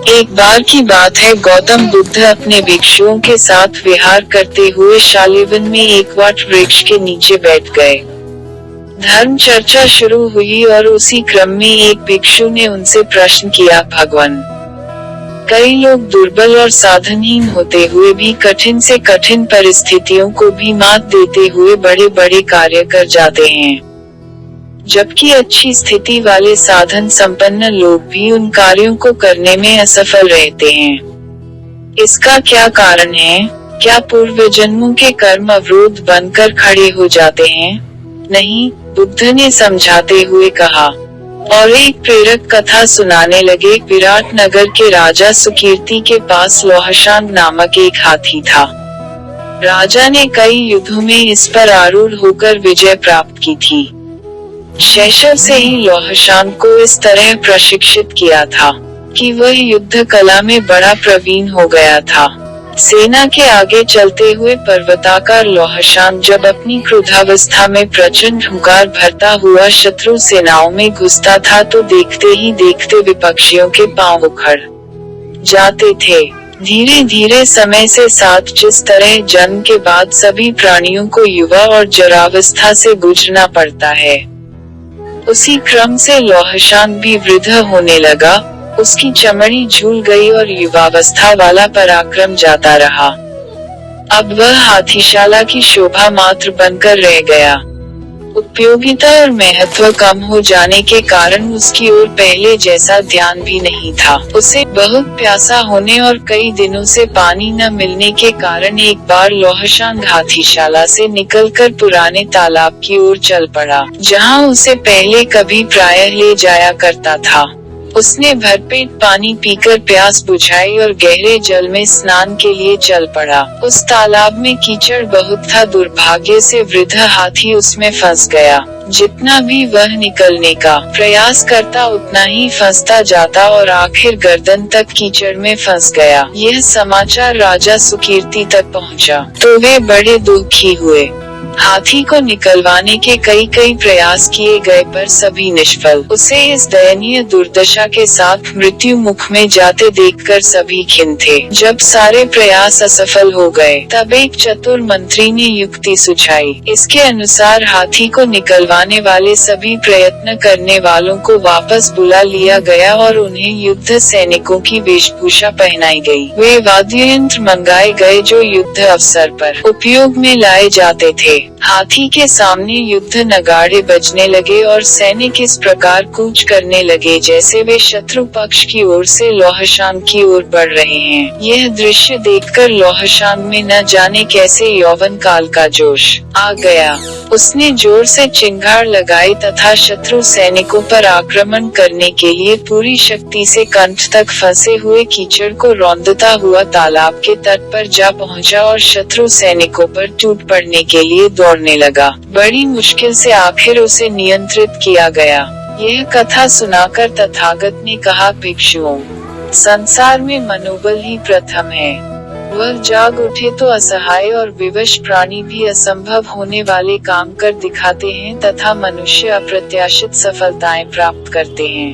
एक बार की बात है, गौतम बुद्ध अपने भिक्षुओं के साथ विहार करते हुए शालिवन में एक वट वृक्ष के नीचे बैठ गए। धर्म चर्चा शुरू हुई और उसी क्रम में एक भिक्षु ने उनसे प्रश्न किया, भगवान, कई लोग दुर्बल और साधनहीन होते हुए भी कठिन से कठिन परिस्थितियों को भी मात देते हुए बड़े बड़े कार्य कर जाते हैं, जबकि अच्छी स्थिति वाले साधन संपन्न लोग भी उन कार्यों को करने में असफल रहते हैं। इसका क्या कारण है? क्या पूर्व जन्मों के कर्म अवरोध बनकर खड़े हो जाते हैं? नहीं, बुद्ध ने समझाते हुए कहा। और एक प्रेरक कथा सुनाने लगे। विराट नगर के राजा सुकीर्ति के पास लौहशान नामक एक हाथी था। राजा ने कई युद्धों में इस पर आरूढ़ होकर विजय प्राप्त की थी। शैशव से ही लौहशान को इस तरह प्रशिक्षित किया था कि वह युद्ध कला में बड़ा प्रवीण हो गया था। सेना के आगे चलते हुए पर्वताकार लौहशान जब अपनी क्रोधावस्था में प्रचंड हुंकार भरता हुआ शत्रु सेनाओं में घुसता था तो देखते ही देखते विपक्षियों के पांव उखड़ जाते थे। धीरे धीरे समय के साथ जिस तरह जन्म के बाद सभी प्राणियों को युवा और जरावस्था से गुजरना पड़ता है, उसी क्रम से लौहशान भी वृद्ध होने लगा। उसकी चमड़ी झूल गई और युवावस्था वाला पराक्रम जाता रहा। अब वह हाथीशाला की शोभा मात्र बनकर रह गया। उपयोगिता और महत्व कम हो जाने के कारण उसकी ओर पहले जैसा ध्यान भी नहीं था। उसे बहुत प्यासा होने और कई दिनों से पानी न मिलने के कारण एक बार लौहशान हाथीशाला से निकलकर पुराने तालाब की ओर चल पड़ा, जहां उसे पहले कभी प्रायः ले जाया करता था। उसने भरपेट पानी पीकर प्यास बुझाई और गहरे जल में स्नान के लिए चल पड़ा। उस तालाब में कीचड़ बहुत था। दुर्भाग्य से वृद्ध हाथी उसमें फंस गया। जितना भी वह निकलने का प्रयास करता उतना ही फंसता जाता और आखिर गर्दन तक कीचड़ में फंस गया। यह समाचार राजा सुकीर्ति तक पहुंचा तो वे बड़े दुखी हुए। हाथी को निकलवाने के कई प्रयास किए गए पर सभी निष्फल। उसे इस दयनीय दुर्दशा के साथ मृत्यु मुख में जाते देखकर सभी खिन्न थे। जब सारे प्रयास असफल हो गए तब एक चतुर मंत्री ने युक्ति सुझाई। इसके अनुसार हाथी को निकलवाने वाले सभी प्रयत्न करने वालों को वापस बुला लिया गया और उन्हें युद्ध सैनिकों की वेशभूषा पहनाई गई। वे वाद्य यंत्र मंगाए गए जो युद्ध अवसर पर उपयोग में लाए जाते थे। हाथी के सामने युद्ध नगाड़े बजने लगे और सैनिक इस प्रकार कूच करने लगे जैसे वे शत्रु पक्ष की ओर से लौहशान की ओर बढ़ रहे हैं। यह दृश्य देखकर लौहशान में न जाने कैसे यौवन काल का जोश आ गया। उसने जोर से चिंगार लगाई तथा शत्रु सैनिकों पर आक्रमण करने के लिए पूरी शक्ति से कंठ तक फंसे हुए कीचड़ को रौंदता हुआ तालाब के तट पर जा पहुंचा और शत्रु सैनिकों पर टूट पड़ने के लिए दौड़ने लगा। बड़ी मुश्किल से आखिर उसे नियंत्रित किया गया। यह कथा सुनाकर तथागत ने कहा, भिक्षुओं, संसार में मनोबल ही प्रथम है। वह जाग उठे तो असहाय और विवश प्राणी भी असंभव होने वाले काम कर दिखाते हैं तथा मनुष्य अप्रत्याशित सफलताएं प्राप्त करते हैं।